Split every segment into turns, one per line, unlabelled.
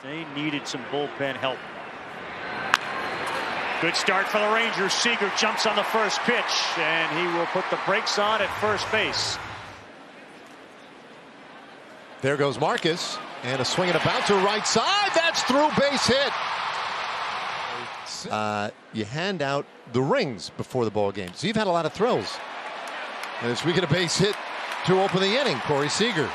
They needed some bullpen help. Good start for the Rangers. Seager jumps on the first pitch, and he will put the brakes on at first base.
There goes Marcus, and a swing and a bouncer right side. That's through, base hit. You hand out the rings before the ball game, so you've had a lot of thrills. And as we get a base hit to open the inning, Corey Seager.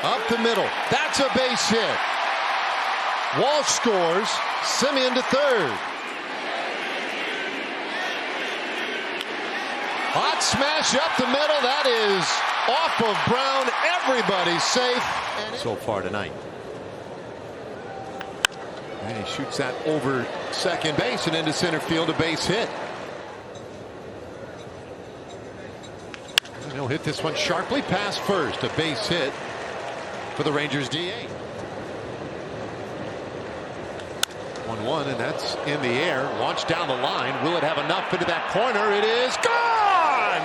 Up the middle. That's a base hit. Walsh scores. Semien to third. Hot smash up the middle. That is off of Brown. Everybody's safe. And so far tonight. And he shoots that over second base and into center field, a base hit. And he'll hit this one sharply past first, a base hit for the Rangers DA. 1-1, and that's in the air. Launched down the line. Will it have enough into that corner? It is gone!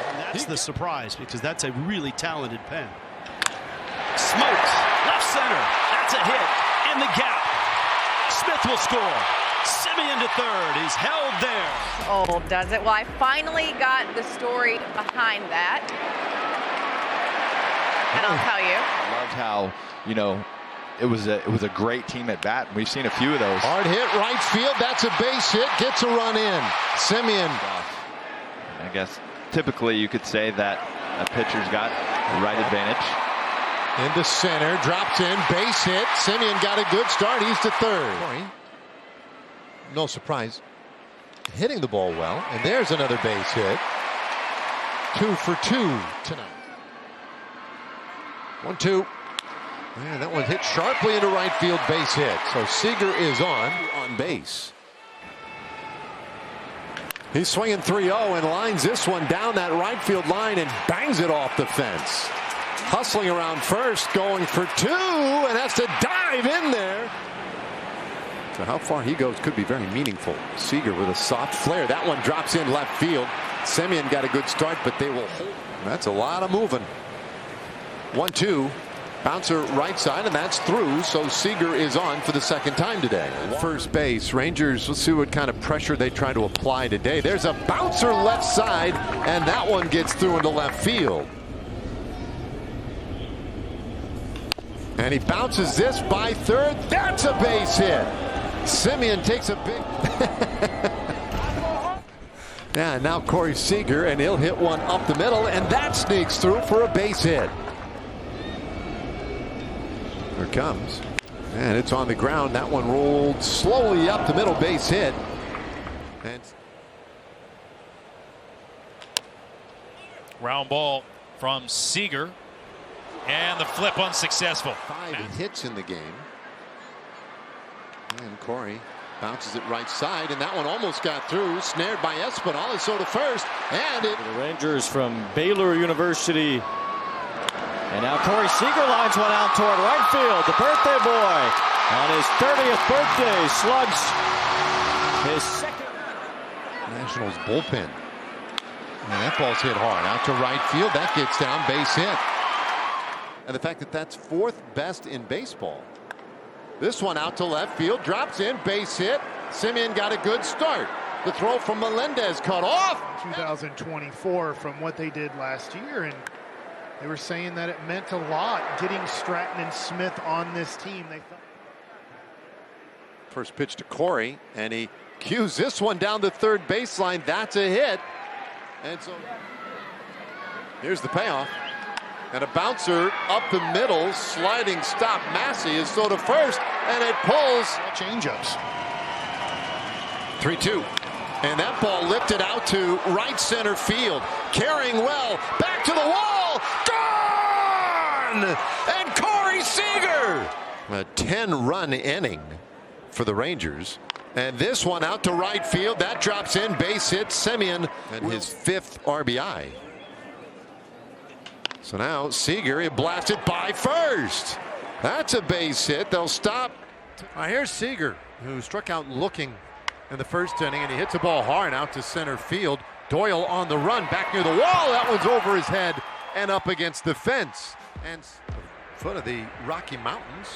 And that's the surprise, because that's a really talented pen. Smokes, left center. That's a hit in the gap. Smith will score. Semien to third. He's held there.
Oh, does it? Well, I finally got the story behind that. And I'll tell you.
I loved how, you know, it was a great team at bat. We've seen a few of those.
Hard hit right field. That's a base hit. Gets a run in. Semien.
I guess typically you could say that a pitcher's got the right advantage.
Into center. Drops in. Base hit. Semien got a good start. He's to third. No surprise. Hitting the ball well. And there's another base hit. 2 for 2 tonight. 1-2. Man, that one hit sharply into right field, base hit. So Seager is on base. He's swinging 3-0 and lines this one down that right field line and bangs it off the fence. Hustling around first, going for 2, and has to dive in there. So how far he goes could be very meaningful. Seager with a soft flare. That one drops in left field. Semien got a good start, but they will hold. That's a lot of moving. 1-2. Bouncer right side, and that's through, so Seager is on for the second time today. First base, Rangers, let's see what kind of pressure they try to apply today. There's a bouncer left side, and that one gets through into left field. And he bounces this by third. That's a base hit. Semien takes a big... Yeah, now Corey Seager, and he'll hit one up the middle, and that sneaks through for a base hit. Here it comes, and it's on the ground. That one rolled slowly up the middle, base hit. And
round ball from Seager, and the flip unsuccessful.
5 hits in the game, and Corey bounces it right side, and that one almost got through. Snared by Espinal, so to first, and it.
The Rangers from Baylor University. And now Corey Seager lines one out toward right field. The birthday boy on his 30th birthday slugs his second.
Nationals bullpen. And that ball's hit hard out to right field. That gets down, base hit. And the fact that that's 4th best in baseball. This one out to left field, drops in, base hit. Semien got a good start. The throw from Melendez cut off.
2024 from what they did last year, and they were saying that it meant a lot getting Stratton and Smith on this team. They thought.
First pitch to Corey, and he cues this one down the third baseline. That's a hit. And so here's the payoff. And a bouncer up the middle, sliding stop. Massey is so to first, and it pulls.
Changeups.
3-2. And that ball lifted out to right center field. Carrying well. Back to the wall. Gone! And Corey Seager. A 10-run inning for the Rangers. And this one out to right field. That drops in. Base hit. Semien and his 5th RBI. So now Seager, he blasted by first. That's a base hit. They'll stop. Here's Seager, who struck out looking in the first inning, and he hits the ball hard out to center field. Doyle on the run, back near the wall. That one's over his head, and up against the fence. And foot of the Rocky Mountains.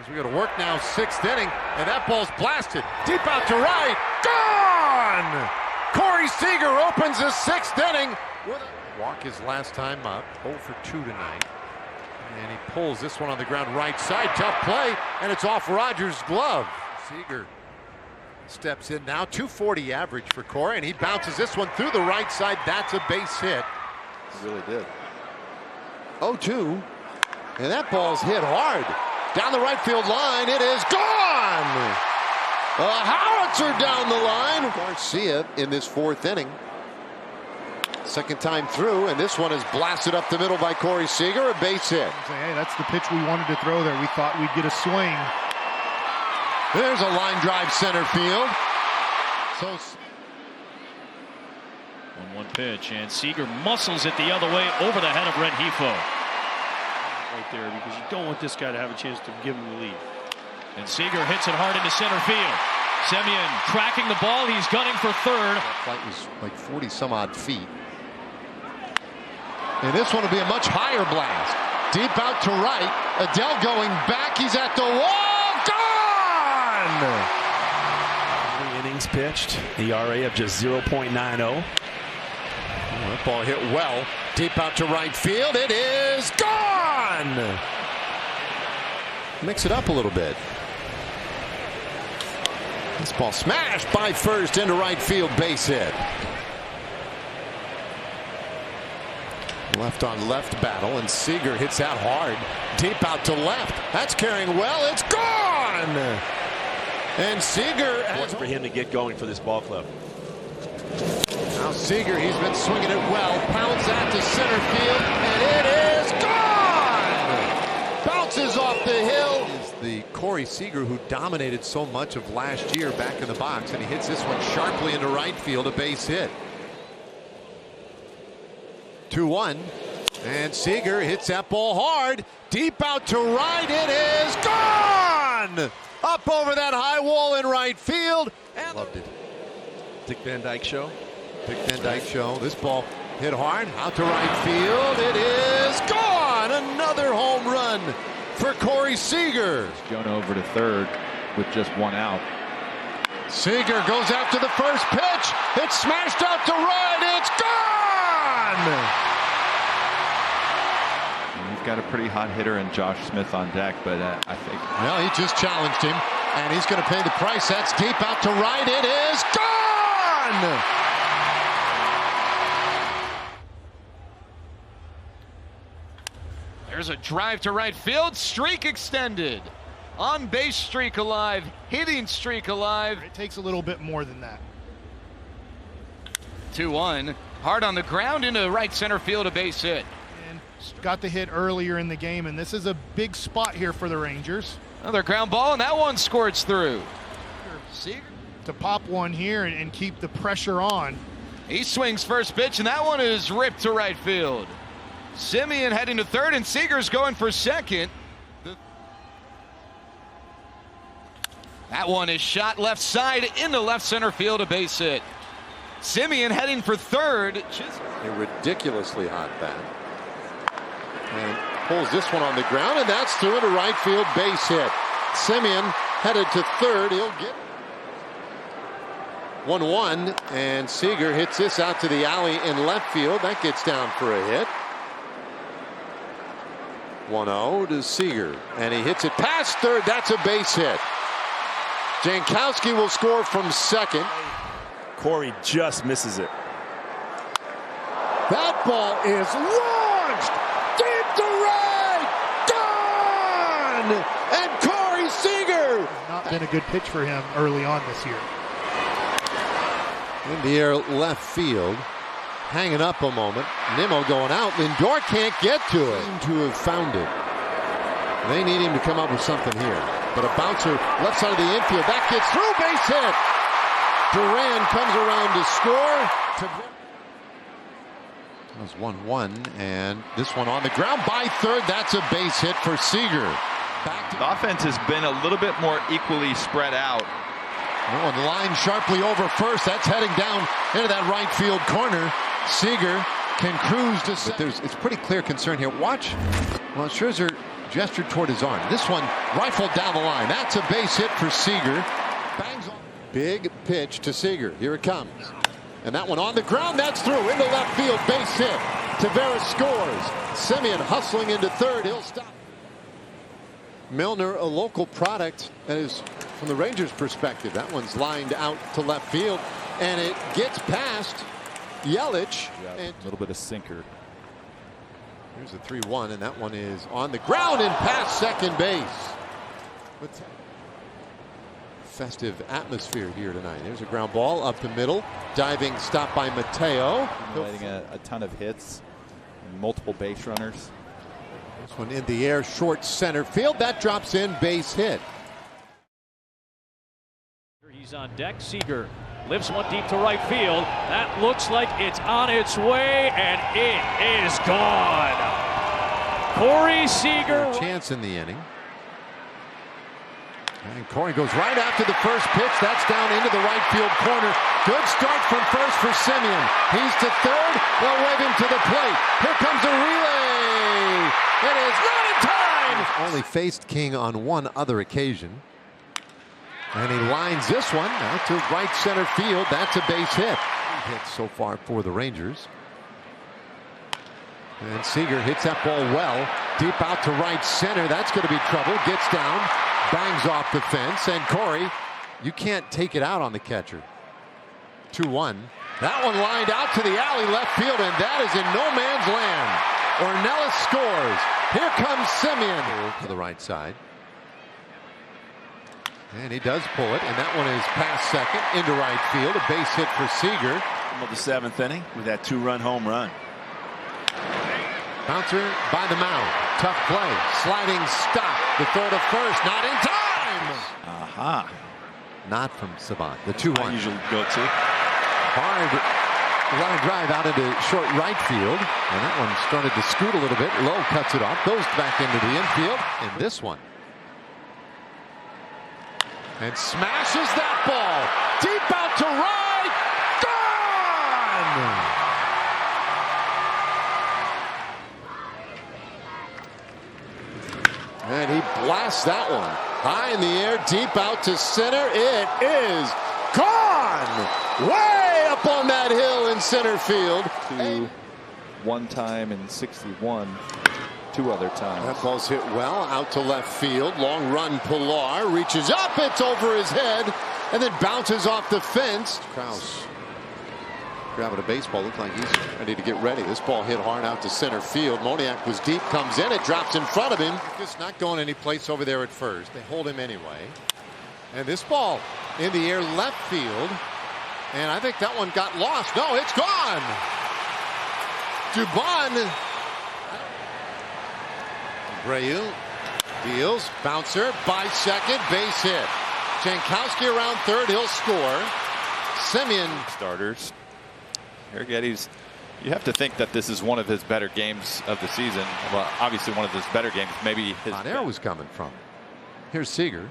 As we go to work now, 6th inning, and that ball's blasted deep out to right. Gone! Corey Seager opens the 6th inning. Walk his last time up, 0 for 2 tonight. And he pulls this one on the ground right side. Tough play, and it's off Rogers' glove. Seager steps in now, 240 average for Corey, and he bounces this one through the right side. That's a base hit.
He really did.
0-2, and that ball's hit hard. Down the right field line, it is gone! A howitzer down the line. Garcia in this 4th inning. Second time through, and this one is blasted up the middle by Corey Seager, a base hit.
Hey, that's the pitch we wanted to throw there. We thought we'd get a swing.
There's a line drive center field. So
1-1 pitch, and Seager muscles it the other way over the head of Rengifo.
Right there, because you don't want this guy to have a chance to give him the lead.
And Seager hits it hard into center field. Semien tracking the ball. He's gunning for third.
that flight was like 40 some odd feet. And this one will be a much higher blast. Deep out to right. Adele going back. He's at the wall. Gone!
3 innings pitched. ERA of just 0.90.
That ball hit well. Deep out to right field. It is gone! Mix it up a little bit. This ball smashed by first into right field, base hit. Left on left battle, and Seager hits out hard. Deep out to left. That's carrying well. It's gone! And Seager has
For him to get going for this ball club.
Now Seager, he's been swinging it well. Pounds that to center field, and it is gone! Bounces off the hill. Is the Corey Seager who dominated so much of last year back in the box, and he hits this one sharply into right field, a base hit. 2-1, and Seager hits that ball hard. Deep out to right, it is gone! Up over that high wall in right field. And loved it.
Dick Van Dyke Show.
Dick Van Dyke Show. This ball hit hard out to right field. It is gone. Another home run for Corey Seager.
Jonah over to third with just 1 out.
Seager goes after the first pitch. It's smashed out to right. It's gone.
You've got a pretty hot hitter in Josh Smith on deck, but I think.
Well, he just challenged him, and he's going to pay the price. That's deep out to right. It is gone.
There's a drive to right field. Streak extended. On base streak alive. Hitting streak alive.
It takes a little bit more than that.
2-1. Hard on the ground into right center field, a base hit.
And got the hit earlier in the game, and this is a big spot here for the Rangers.
Another ground ball, and that one squirts through. Seager
to pop one here and keep the pressure on.
He swings first pitch, and that one is ripped to right field. Semien heading to third, and Seager's going for second. That one is shot left side into left center field, a base hit. Semien heading for third.
A ridiculously hot bat. And pulls this one on the ground, and that's through into right field, base hit. Semien headed to third. He'll get 1-1, and Seager hits this out to the alley in left field. That gets down for a hit. 1-0 to Seager, and he hits it past third. That's a base hit. Jankowski will score from second.
Corey just misses it.
That ball is launched deep to right. Gone! And Corey Seager.
Not been a good pitch for him early on this year.
In the air left field. Hanging up a moment. Nimmo going out. Lindor can't get to it. Seem to have found it. They need him to come up with something here. But a bouncer left side of the infield. That gets through. Base hit. Duran comes around to score. That was 1-1. And this one on the ground by third. That's a base hit for Seager.
The offense has been a little bit more equally spread out.
Oh, and line sharply over first. That's heading down into that right field corner. Seager can cruise to second. It's pretty clear concern here. Watch. Well, Scherzer gestured toward his arm. This one rifled down the line. That's a base hit for Seager. Bangs on. Big pitch to Seager. Here it comes. And that one on the ground. That's through into left field. Base hit. Tavares scores. Semien hustling into third. He'll stop. Milner, a local product, that is from the Rangers' perspective. That one's lined out to left field, and it gets past Yelich.
A little bit of sinker.
Here's a 3-1, and that one is on the ground and past second base. Festive atmosphere here tonight. There's a ground ball up the middle. Diving stop by Mateo.
Accumulating a ton of hits and multiple base runners.
This one in the air, short center field. That drops in, base hit.
He's on deck. Seager lifts one deep to right field. That looks like it's on its way, and it is gone. Corey Seager.
Chance in the inning. And Corey goes right after the first pitch. That's down into the right field corner. Good start from first for Semien. He's to third. They'll wave him to the plate. Here comes a relay. It is not in time. He's only faced King on one other occasion. And he lines this one out to right center field. That's a base hit. Hits so far for the Rangers. And Seager hits that ball well. Deep out to right center. That's going to be trouble. Gets down. Bangs off the fence. And Corey, you can't take it out on the catcher. 2-1. That one lined out to the alley left field, and that is in no man's land. Ornelas scores. Here comes Semien to the right side. And he does pull it, and that one is past second into right field. A base hit for Seager.
Of the 7th inning with that 2-run home run.
Bouncer by the mound. Tough play. Sliding stop. The throw to first. Not in time.
Aha.
Not from Savant. The 2-1.
Usually go to.
Hard line drive out into short right field. And that one started to scoot a little bit. Lowe cuts it off. Goes back into the infield. And this one. And smashes that ball. Deep out to right. Gone! And he blasts that one high in the air, deep out to center. It is gone! Way up on that hill in center field.
One time in 61, 2 other times.
That ball's hit well out to left field. Long run, Pilar reaches up. It's over his head and then bounces off the fence. Krause grabbing a baseball. Looked like he's ready to get ready. This ball hit hard out to center field. Moniak was deep, comes in, it drops in front of him. Just not going any place over there at first. They hold him anyway. And this ball in the air left field. And I think that one got lost. No, it's gone. Dubon. Abreu deals. Bouncer by second. Base hit. Jankowski around third. He'll score. Semien.
Starters. Arrieta's, you have to think that this is one of his better games of the season. Well, obviously one of his better games. Maybe his
air was coming from. Here's Seager.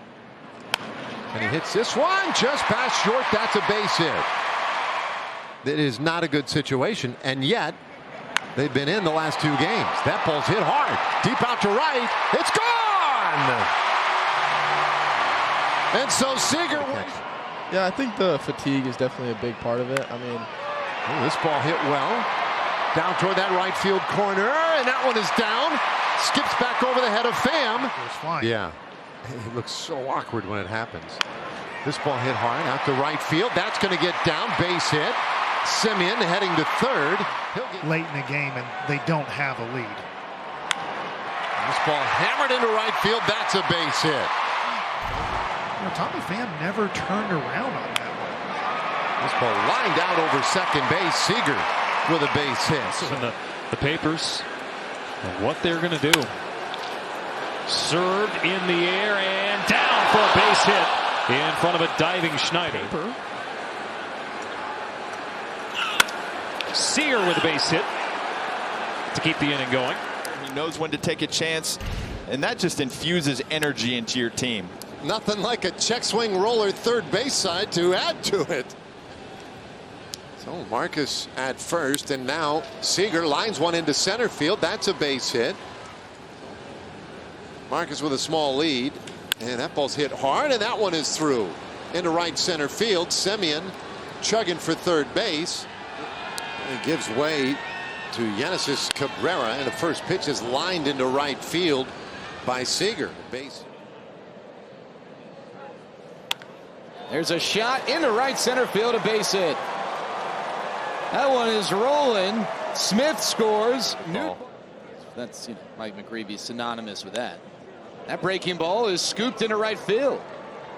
And he hits this one just past short. That's a base hit. It is not a good situation, and yet they've been in the last 2 games. That ball's hit hard. Deep out to right. It's gone! And so Seager.
Yeah, I think the fatigue is definitely a big part of it. I mean,
this ball hit well. Down toward that right field corner, and that one is down. Skips back over the head of Pham.
It was fine.
Yeah. It looks so awkward when it happens. This ball hit hard out to right field. That's going to get down. Base hit. Semien heading to third.
Late in the game, and they don't have a lead.
This ball hammered into right field. That's a base hit.
You know, Tommy Pham never turned around on that one.
This ball lined out over second base. Seager with a base hit.
This is in the papers and what they're going to do. Served in the air and down for a base hit in front of a diving Schneider. Seager with a base hit to keep the inning going.
He knows when to take a chance, and that just infuses energy into your team.
Nothing like a check swing roller third base side to add to it. So Marcus at first, and now Seager lines one into center field. That's a base hit. Marcus with a small lead, and that ball's hit hard, and that one is through into right center field. Semien chugging for third base. It gives way to Genesis Cabrera, and the first pitch is lined into right field by Seager. Base.
There's a shot into right center field, a base hit. That one is rolling. Smith scores.
That's, Mike McGreevy synonymous with that. That breaking ball is scooped into right field.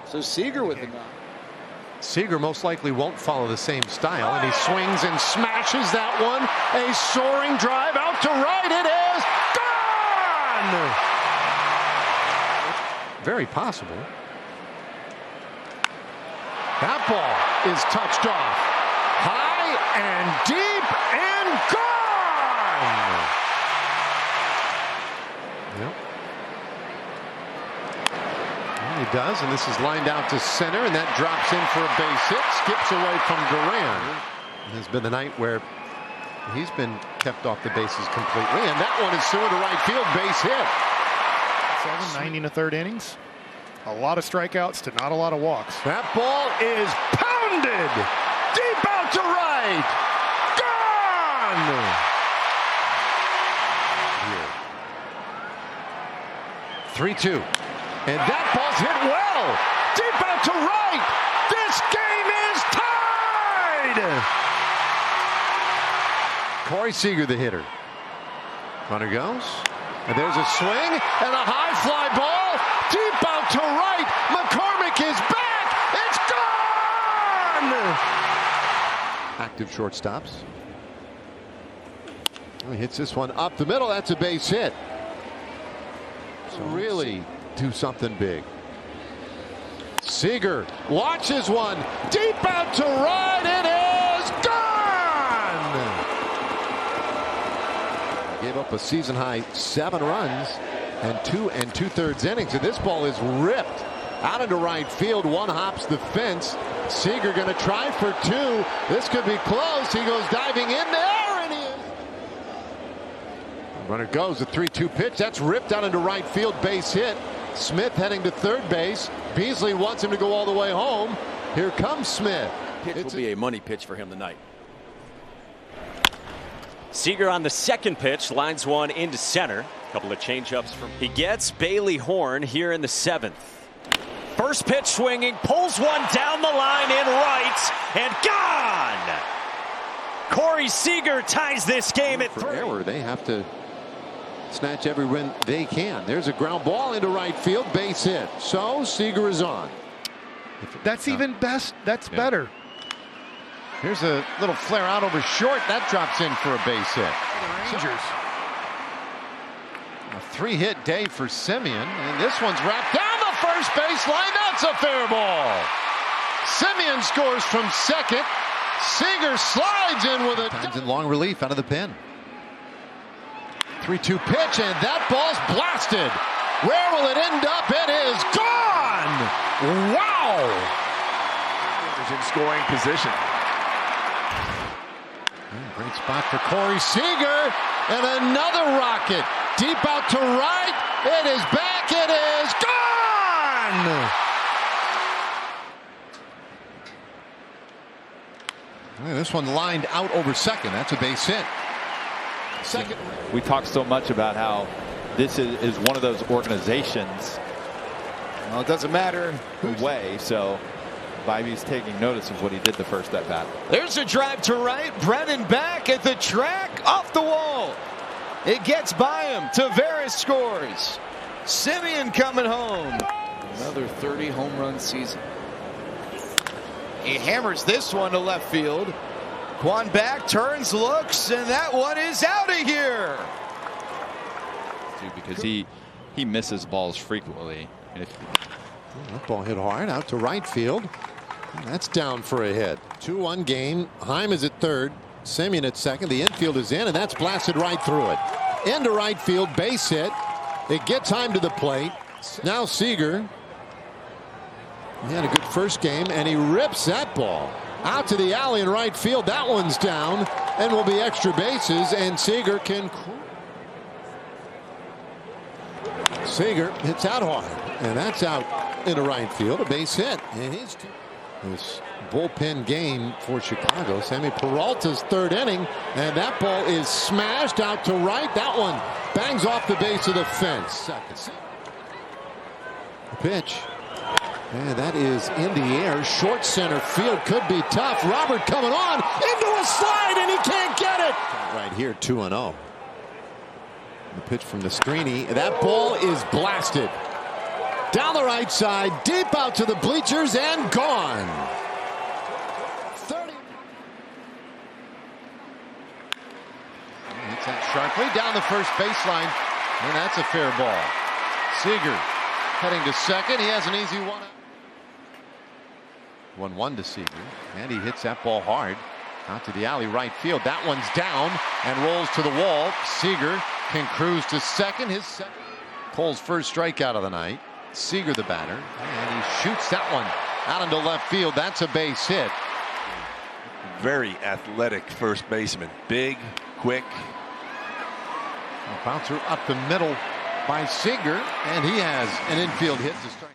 So Seager with the knock.
Seager most likely won't follow the same style, and he swings and smashes that one. A soaring drive out to right. It is gone. Very possible. That ball is touched off. High and deep and gone. Yep. Well, he does, and this is lined out to center, and that drops in for a base hit. Skips away from Duran. It has been the night where he's been kept off the bases completely, and that one is through to right field. Base hit.
9 1/3 innings. A lot of strikeouts to not a lot of walks.
That ball is pounded deep out to right. Gone. 3-2. And that ball's hit well. Deep out to right. This game is tied. Corey Seager, the hitter. Runner goes. And there's a swing and a high fly ball. Deep out to right. McCormick is back. It's gone. Active shortstops. He hits this one up the middle. That's a base hit. So really do something big. Seager watches one. Deep out to right. It is gone. Gave up a season high 7 runs and 2 2/3 innings, and this ball is ripped out into right field. One hops the fence. Seager going to try for 2. This could be close. He goes diving in there, and he is. Runner goes, a 3-2 pitch. That's ripped out into right field. Base hit. Smith heading to third base. Beasley wants him to go all the way home. Here comes Smith.
Pitch will be a money pitch for him tonight. Seager on the second pitch lines one into center. A couple of changeups from he gets Bailey Horn here in the 7th. First pitch swinging, pulls one down the line in right and gone. Corey Seager ties this game at 3.
Error. They have to snatch every win they can. There's a ground ball into right field, base hit. So Seager is on.
That's even best. That's better.
Here's a little flare out over short. That drops in for a base hit.
Rangers.
A 3-hit day for Semien, and this one's wrapped down the first baseline. That's a fair ball. Semien scores from second. Seager slides in with a times in long relief out of the pen. 3-2 pitch, and that ball's blasted. Where will it end up? It is gone. Wow.
In scoring position.
Great spot for Corey Seager, and another rocket deep out to right. It is back. It is gone. This one lined out over second. That's a base hit. Second.
We talk so much about how this is one of those organizations. Well, it doesn't matter the way, so Bivey's taking notice of what he did the first at bat.
There's a drive to right. Brennan back at the track, off the wall. It gets by him. Tavares scores. Semien coming home.
Another 30 home run season.
He hammers this one to left field. Quan back, turns, looks, and that one is out of here.
Because he misses balls frequently. And
that ball hit hard out to right field. That's down for a hit. 2-1 game. Heim is at third. Semien at second. The infield is in, and that's blasted right through it. Into right field, base hit. It gets Heim to the plate. Now Seager. He had a good first game, and he rips that ball out to the alley in right field. That one's down and will be extra bases, and Seager can. Seager hits out hard, and that's out into right field, a base hit. And he's this bullpen game for Chicago. Sammy Peralta's third inning, and that ball is smashed out to right. That one bangs off the base of the fence. Second. The pitch. And that is in the air. Short center field could be tough. Robert coming on into a slide, and he can't get it. Right here, 2-0. The pitch from the screeny. That ball is blasted down the right side, deep out to the bleachers, and gone. 30. Hits that sharply down the first baseline, and that's a fair ball. Seager heading to second. He has an easy one. 1-1 to Seager, and he hits that ball hard out to the alley right field. That one's down and rolls to the wall. Seager can cruise to second. His second. Cole's first strikeout of the night. Seager the batter, and he shoots that one out into left field. That's a base hit.
Very athletic first baseman. Big, quick.
A bouncer up the middle by Seager, and he has an infield hit to strike.